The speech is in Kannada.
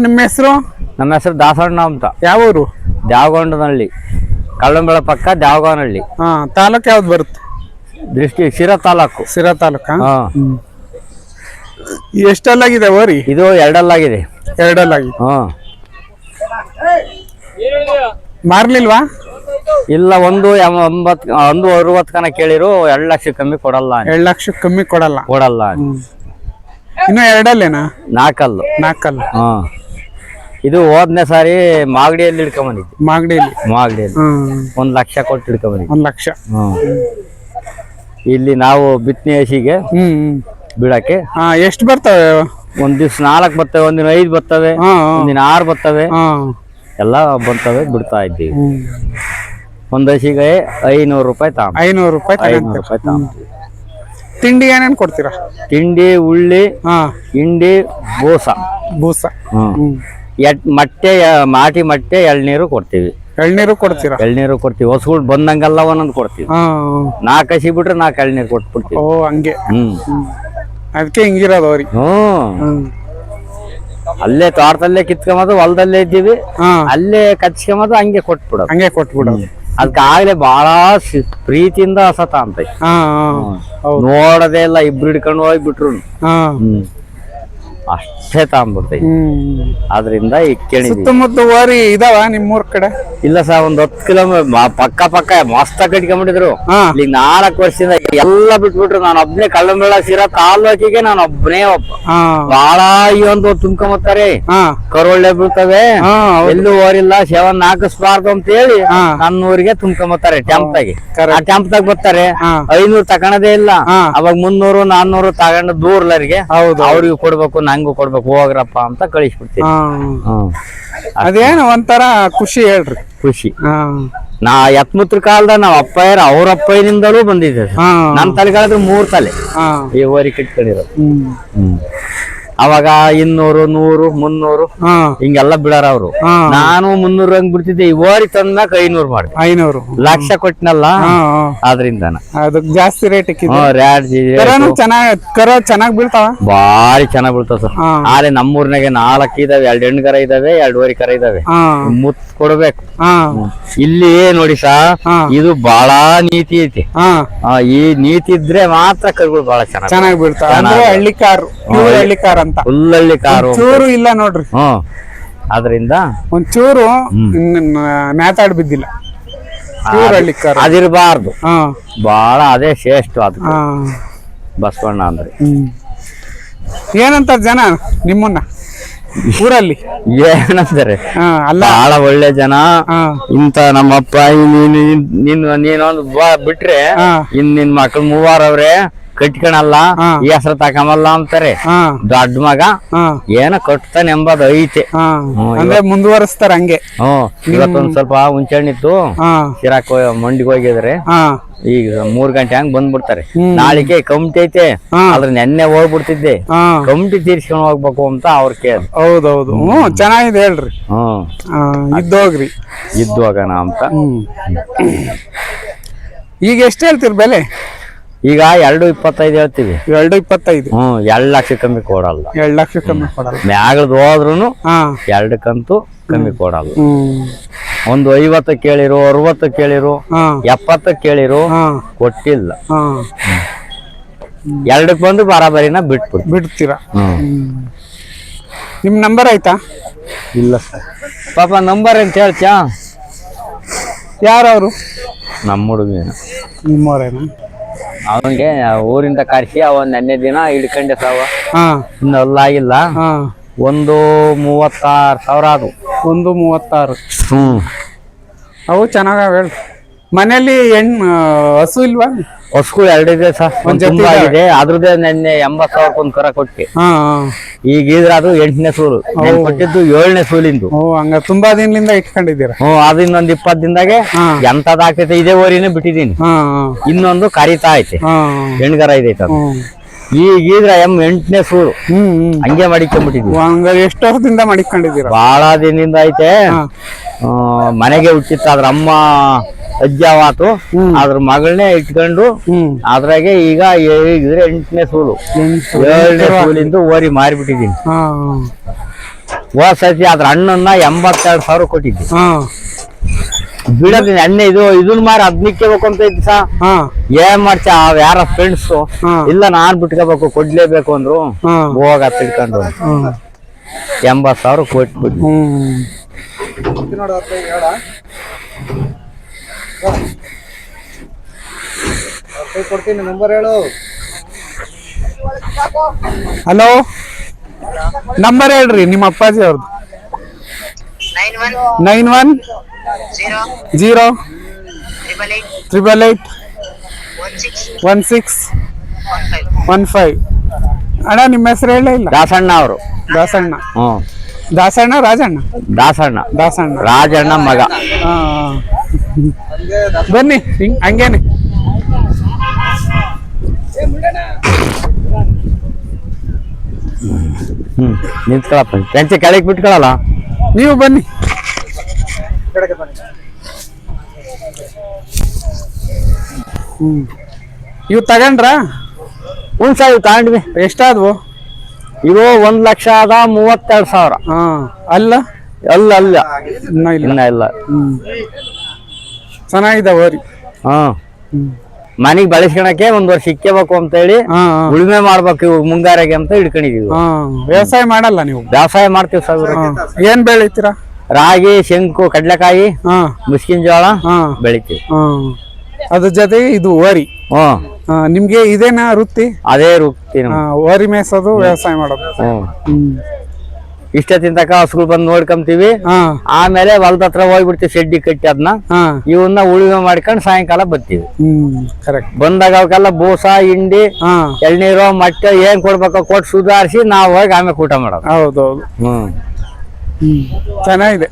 ನಿಮ್ಮ ಹೆಸರು? ನಮ್ಮ ಹೆಸರು ದಾಸಣ್ಣ ಅಂತ. ಯಾವ ಊರು? ದ್ಯಾವಗೊಂಡನಹಳ್ಳಿ, ಕಳ್ಳಂಬೆಳ ಪಕ್ಕ ದ್ಯಾವಗೊಂಡನಹಳ್ಳಿ. ತಾಲೂಕು ಯಾವ್ದು ಬರುತ್ತೆ? ಡಿಸ್ಟ್ರಿಕ್ಟ್ ಶಿರಾ ತಾಲೂಕು. ಸಿರಾ ತಾಲೂಕ. ಎಷ್ಟಲ್ಲಾಗಿದೆ ಓರಿ? ಇದು ಎರಡಲ್ಲಾಗಿದೆ. ಎರಡಲ್ಲಾಗಿದೆ. ಮಾರ್ಲಿಲ್ವಾ? ಇಲ್ಲ, 1.60 ಕನ ಕೇಳಿರು. 2 ಲಕ್ಷ ಕಮ್ಮಿ ಕೊಡಲ್ಲ. 2 ಲಕ್ಷ ಕಮ್ಮಿ ಕೊಡಲ್ಲ. ಇನ್ನು ಎರಡಲ್ಲೇನಾ? ನಾಲ್ಕಲ್ಲು. ಇದು ಹೋದ್ನೇ ಸಾರಿ ಮಾಗಡಿಯಲ್ಲಿ ಹಿಡ್ಕೊಂಬಂದಿದ್ದೆ. ಮಾಗಡಿಯಲ್ಲಿ 1 ಲಕ್ಷ ಕೊಟ್ಟು ಹಿಡ್ಕೊಂಬಂದಿದ್ದೆ. 1 ಲಕ್ಷ. ಇಲ್ಲಿ ನಾವು ಬಿತ್ತನೆ ಹಸಿಗೆ ಬಿಡಕ್ಕೆ ಎಷ್ಟು ಬರ್ತವೆ? ಒಂದ್ ದಿವ್ಸ 4 ಬರ್ತವೆ, ಒಂದಿನ 5 ಬರ್ತವೆ, ಒಂದಿನ 6 ಬರ್ತವೆ, ಎಲ್ಲ ಬರ್ತವೆ. ಬಿಡ್ತಾ ಇದ್ದೀವಿ. ಒಂದ್ ಹಸಿಗೆ 500 ರೂಪಾಯಿ 500 ರೂಪಾಯಿ. ತಿಂಡಿ ಏನೇನ್ ಕೊಡ್ತೀರಾ? ತಿಂಡಿ ಉಳ್ಳಿ, ಹಿಂಡಿ, ಬೂಸ. ಮಾಟಿ ಮೊಟ್ಟೆ, ಎಳ್ನೀರು ಕೊಡ್ತೀವಿ. ಎಳ್ನೀರು ಕೊಡ್ತೀರಾ? ಎಳ್ನೀರು ಕೊಡ್ತೀವಿ. ಹೊಸಗಳು ಬಂದಂಗೆಲ್ಲ ಒಂದೊಂದು ಕೊಡ್ತೀವಿ. 4 ಹಸಿ ಬಿಟ್ರೆ 4 ಎಳ್ನೀರು ಕೊಟ್ಬಿಡ್ತೀವಿ. ಹಂಗೆ. ಅದಕ್ಕೆ ಹಿಂಗಿರೋದು ಅವ್ರಿಗೆ. ಅಲ್ಲೇ ತೋಟದಲ್ಲೇ ಕಿತ್ಕೊಂಬದು, ಹೊಲದಲ್ಲೇ ಇದ್ದೀವಿ, ಅಲ್ಲೇ ಕಚ್ಕೊಂಬದು, ಹಂಗೆ ಕೊಟ್ಬಿಡೋದು. ಅದಕ್ಕೆ ಆಗ್ಲೇ ಬಹಳ ಪ್ರೀತಿಯಿಂದ ಹಸತ ಅಂತ ನೋಡದೇ ಇಲ್ಲ. ಇಬ್ರು ಹಿಡ್ಕೊಂಡು ಹೋಗ್ಬಿಟ್ರು ಅಷ್ಟೇ ತಗೊಂಡ್ಬಿಡ್ತೈತಿ. ಆದ್ರಿಂದ ಈಗ ಕೇಳಿ ಸುತ್ತಮುತ್ತ ಓರಿ ಇದಾವ ನಿಮ್ಮೂರ್ ಕಡೆ? ಇಲ್ಲ ಸರ್, ಒಂದ್ 10 ಕಿಲೋಮೀಟರ್ ಪಕ್ಕ ಮಸ್ತ ಕಟ್ಕೊಂಡ್ಬಿಟ್ಟಿದ್ರು. ಈಗ 4 ವರ್ಷದಿಂದ ಎಲ್ಲ ಬಿಟ್ಬಿಟ್ರು. ನಾನು ಒಬ್ನೇ ಕಳ್ಳಂಬೆಳ ಸಿರಾ ತಾಲೂಕಿಗೆ ನಾನು ಒಬ್ನೇ ಒಬ್ಬ. ಬಹಳ ಒಂದು ತುಂಬ್ಕೊಂಬತ್ತಾರೆ. ಕರುಳ್ಳೆ ಬೀಳ್ತವೆ, ಎಲ್ಲೂ ಓರಿಲ್ಲ, ಸೇವನ್ ಹಾಕಿಸ್ಬಾರ್ದು ಅಂತ ಹೇಳಿ ನನ್ನ ಊರಿಗೆ ತುಂಬ್ಕೊಂಬತ್ತಾರೆ. ಟೆಂಪ್ದಾಗೆ ಬರ್ತಾರೆ. 500 ತಗೊಳದೇ ಇಲ್ಲ. ಅವಾಗ 300 400 ತಗೊಂಡು ದೂರ್ಲರಿಗೆ ಅವ್ರಿಗೆ ಕೊಡ್ಬೇಕು, ನಂಗೂ ಕೊಡ್ಬೇಕು, ಹೋಗ್ರಪ್ಪ ಅಂತ ಕಳಿಸ್ಬಿಡ್ತೀನಿ. ಅದೇನು ಒಂಥರ ಖುಷಿ ಹೇಳ್ರಿ. ಖುಷಿ. ನಾ ಎತ್ಮುತ್ರ ಕಾಲದ ನಾವ್ ಅಪ್ಪಯ್ಯರ ಅವ್ರ ಅಪ್ಪಯ್ಯನಿಂದಲೂ ಬಂದಿದ್ದೆ. ನನ್ ತಲೆಗಾದ್ರೆ 3 ತಲೆ ಈ ಓರಿ ಕಟ್ಕೊಂಡಿರೋದು. ಅವಾಗ 200 100 300 ಹಿಂಗೆಲ್ಲ ಬಿಡಾರ ಅವ್ರು. ನಾನು 300 ಹಂಗ್ ಬಿಡ್ತಿದ್ದೆ. ಈ ಓರಿ ತಂದ್ಮ್ಯಾಕ 500 ಮಾಡಿ 500 ಲಕ್ಷ ಕೊಟ್ಟಿನಲ್ಲ, ಆದ್ರಿಂದ ಅದಕ್ಕೆ ಜಾಸ್ತಿ ರೇಟ್ ಚೆನ್ನಾಗಿ ಬೀಳ್ತಾವ. ಬಾರಿ ಚೆನ್ನಾಗ್ ಬೀಳ್ತಾವ ಸರ್. ಆದ್ರೆ ನಮ್ಮೂರ್ನಾಗೆ 4 ಇದಾವೆ, 2 ಹೆಣ್ಣು ಕರ ಇದಾವೆ, 2 ಓರಿ ಕರ ಇದಾವೆ. ಮುತ್ ಕೊಡ್ಬೇಕು. ಇಲ್ಲಿ ನೋಡಿ ಸಾ, ಇದು ಬಹಳ ನೀತಿ ಐತಿ. ಈ ನೀತಿ ಇದ್ರೆ ಮಾತ್ರ ಕರುಗಳು ಬಹಳ ಚೆನ್ನಾಗಿ ಬೀಳ್ತಾವ. ಹಳ್ಳಿಕಾರು ಅಂತ ಫುಲ್ ಹಳ್ಳಿ ಕಾರು ಚೂರು ಇಲ್ಲ ನೋಡ್ರಿ. ಅದರಿಂದ ಒಂಚೂರು ನೇತಾಡ್ ಬಿದ್ದಿಲ್ಲ. ಅದಿರಬಾರ್ದು. ಬಹಳ ಅದೇ ಶ್ರೇಷ್ಠ ಅದು ಬಸವಣ್ಣ ಅಂದ್ರೆ. ಏನಂತ ಜನ ನಿಮ್ಮನ್ನ ಊರಲ್ಲಿ ಏನಂತಾರೆ? ಬಹಳ ಒಳ್ಳೆ ಜನ. ಇಂತ ನಮ್ಮಪ್ಪ ನೀನೊಂದು ಬಿಟ್ರೆ ನಿನ್ ಮಕ್ಳು 3 ಅವ್ರೆ ಕಟ್ಕಣಲ್ಲ, ಈ ಹೆಸರು ತಕೊಂಬಲ್ಲ ಅಂತಾರೆ. ದೊಡ್ಡ ಮಗ ಏನ ಕಟ್ತಾನೆ ಎಂಬುದು ಐತೆ. ಅಂದ್ರೆ ಮುಂದುವರಿಸ್ತಾರ ಹಂಗೆ. ಇವತ್ತೊಂದ್ ಸ್ವಲ್ಪ ಹುಂಚೆಹಣ್ಣಿತ್ತು, ಸಿರಾಕ್ ಮಂಡಿಗೆ ಹೋಗಿದ್ರೆ ಈಗ 3 ಗಂಟೆ ಹಂಗ್ ಬಂದ್ಬಿಡ್ತಾರೆ. ನಾಳಿಗೆ ಕಮಿಟಿ ಐತೆ, ಅದ್ರ ನೆನ್ನೆ ಹೋಗ್ಬಿಡ್ತಿದ್ದೆ. ಕಮಿಟಿ ತೀರ್ಸ್ಕೊಂಡ್ ಹೋಗ್ಬೇಕು ಅಂತ ಅವ್ರ ಕೇಳ. ಹೌದೌದು, ಚೆನ್ನಾಗಿದೆ ಹೇಳ್ರಿ. ಇದ್ದೋಗ್ರಿ, ಇದ್ದೋಗಣ ಅಂತ. ಈಗ ಎಷ್ಟ್ ಹೇಳ್ತೀರಿ ಬೆಲೆ? ಈಗ 2.25 ಹೇಳ್ತೀವಿ. 2.25. 2 ಲಕ್ಷ ಕಮ್ಮಿ ಕೊಡಲ್ಲ. 2 ಲಕ್ಷ ಕಮ್ಮಿ ಕೊಡಲ್ಲ. ಮ್ಯಾಗದ್ ಹೋದ್ರುನು 2 ಕಂತು ಕಮ್ಮಿ ಕೊಡಲ್ಲ. ಒಂದು 50 ಕೇಳಿರು, 60 ಕೇಳಿರು, 70 ಕೇಳಿರು, ಕೊಟ್ಟಿಲ್ಲ. 2ಕ್ಕೆ ಬಂದು ಬರಾಬರಿನ ಬಿಡ್ತೀರಾ? ನಿಮ್ ನಂಬರ್ ಆಯ್ತಾ? ಇಲ್ಲ ಸರ್. ಪಾಪ ನಂಬರ್ ಅಂತ ಹೇಳ್ತ್ಯಾ? ಯಾರವ್ರು? ನಮ್ಮ ಹುಡುಗಿನ. ನಿಮ್ಮವ್ರೇನ? ಅವನಿಗೆ ಊರಿಂದ ಕರ್ಸಿ ಅವನ್ ನೆನ್ನೆ ದಿನ ಹಿಡ್ಕೊಂಡೆ ಸಾವ. ಇನ್ನು ಅಲ್ಲಾಗಿಲ್ಲ. 1,36,000 ಅದು. 1,36. ಅವು ಚೆನ್ನಾಗ ಹೇಳಿ. ಮನೇಲಿ ಹಸು ಇಲ್ವಾ? ಹಸುಗಳು 2 ಇದೆ ಸರ್. ಇದೆ ಅದ್ರದ್ದೇ ನೆನ್ನೆ 80,000 ಒಂದು ಕರ ಕೊಟ್ಟಿ. ಈಗ ಇದ್ರ ಅದು 8ನೇ ಸೂಲು ಕೊಟ್ಟಿದ್ದು, 7ನೇ ಸೂಲಿಂದು. ಹಂಗ ತುಂಬಾ ದಿನದಿಂದ ಇಟ್ಕೊಂಡಿದ್ದೀರಾ? ಅದು ಇನ್ನೊಂದ್ 20 ದಿನದಾಗೆ ಎಂತದ್ ಆಗ್ತೈತೆ. ಇದೇ ಓರಿನೇ ಬಿಟ್ಟಿದೀನಿ. ಇನ್ನೊಂದು ಕರಿತಾ ಐತೆ, ಹೆಣ್ಗರ ಇದೈತೆ. ಈಗಿದ್ರ 8ನೇ ಸೂರು ಹಂಗೆ ಮಡಿಕೊಂಡ್ಬಿಟ್ಟಿದ್ವಿ. ಎಷ್ಟು ವರ್ಷದಿಂದ ಮಡಿಕೊಂಡಿದ್ದೀರಾ? ಬಹಳ ದಿನದಿಂದ ಐತೆ. ಮನೆಗೆ ಹುಟ್ಟಿತ್ತು. ಅದ್ರ ಅಮ್ಮ ಅಜ್ಜಾವಾತು ಅದ್ರ ಮಗಳನ್ನೇ ಇಟ್ಕೊಂಡು ಅದ್ರಾಗೆ ಈಗ ಇದ್ರೆ 8ನೇ ಸೂಲು 7ನೇ ಸೂಲಿಂದ ಓರಿ ಮಾರಿಬಿಟ್ಟಿದೀನಿ. ಹೋದ ಸತಿ ಅದ್ರ ಹಣ್ಣನ್ನ 82,000 ಕೊಟ್ಟಿದ್ದೆ. ಬಿಡೋದಿನಿ ಅಣ್ಣೆ ಇದನ್ನ ಮಾರಿ ಅದ್ನಿಕ್ಕೋಬೇಕು ಅಂತ ಇದ್ದ ಏನ್ ಮಾಡ್ತ ಯಾರ ಫ್ರೆಂಡ್ಸ್ ಇಲ್ಲ ನಾನ್ ಬಿಟ್ಕೋಬೇಕು ಕೊಡ್ಲೇಬೇಕು ಅಂದ್ರು ಹೋಗ ತಿಳ್ಕೊಂಡು 80,000 ಕೊಟ್ಬಿಟ್ಟು ಕೊಡ್ತೀನಿ ನಂಬರ್ ಹೇಳು. ಹಲೋ ನಂಬರ್ ಹೇಳ್ರಿ ನಿಮ್ಮ ಅಪ್ಪಾಜಿ ಅವ್ರದ್ದು. 91 0 888 1615. ಅಣ್ಣ ನಿಮ್ಮ ಹೆಸರು ಹೇಳೇ ಇಲ್ಲ. ದಾಸಣ್ಣ ಅವರು. ದಾಸಣ್ಣ. ದಾಸಣ್ಣ ರಾಜಣ್ಣ. ದಾಸಣ್ಣ ರಾಜಣ್ಣ ಮಗ. ಬನ್ನಿ ಹಂಗೇನೆ. ನಿಂತ್ಕೊಳಪ್ಪ ಪೆಂಚೆ ಕೆಳಗೆ ಬಿಟ್ಕೊಳಲ್ಲ ನೀವು ಬನ್ನಿ. ಇವು ತಗೊಂಡ್ರ? ಇವು ತಗೊಂಡ್ವಿ. ಎಷ್ಟಾದ್ವು? ಇವು 1,32,000. ಅಲ್ಲ ಅಲ್ಲ ಅಲ್ಲ ಇನ್ನ ಇಲ್ಲ. ಚೆನ್ನಾಗಿದ್ದಾವ ಹೋರಿ. ಮನೆಗ್ ಬಳಸ್ಕೊಳಕ್ಕೆ 1 ವರ್ಷ ಇಕ್ಕಬೇಕು ಅಂತ ಹೇಳಿ ಉಳುಮೆ ಮಾಡ್ಬೇಕು ಇವ್ ಮುಂಗಾರಿಗೆ ಅಂತ ಹಿಡ್ಕೊಂಡಿದೀವಿ. ವ್ಯವಸಾಯ ಮಾಡಲ್ಲ ನೀವು? ವ್ಯವಸಾಯ ಮಾಡ್ತೀವಿ ಸರ್. ಏನ್ ಬೆಳಿತೀರಾ? ರಾಗಿ, ಶಂಕು, ಕಡ್ಲೆಕಾಯಿ, ಮುಸ್ಕಿನ ಜೋಳ ಬೆಳಿತೀವಿ. ಅದ್ರ ಜೊತೆ ಇದು ಓರಿ. ನಿಮ್ಗೆ ಇದೇನಾ ವೃತ್ತಿ? ಅದೇ ವೃತ್ತಿ. ಓರಿ ಮೇಸೋದು, ವ್ಯವಸಾಯ ಮಾಡೋದು. ಇಷ್ಟೊತ್ತಿಂತಕ ಹಸುಗಳು ಬಂದು ನೋಡ್ಕೊಂತೀವಿ. ಆಮೇಲೆ ಹೊಲದ ಹತ್ರ ಹೋಗ್ಬಿಡ್ತೀವಿ ಶೆಡ್ಡಿ ಕಟ್ಟಿ ಅದನ್ನ. ಇವನ್ನ ಉಳುಮೆ ಮಾಡ್ಕೊಂಡು ಸಾಯಂಕಾಲ ಬರ್ತೀವಿ. ಬಂದಾಗ ಅವಕ್ಕೆಲ್ಲ ಬೂಸ, ಹಿಂಡಿ, ಎಳ್ನೀರು, ಮೊಟ್ಟೆ ಏನ್ ಕೊಡ್ಬೇಕು ಕೊಟ್ಟು ಸುಧಾರಿಸಿ ನಾವು ಹೋಗಿ ಆಮೇಲೆ ಊಟ ಮಾಡೋದು. ಹೌದೌದು. ಚೆನ್ನಾಗಿದೆ.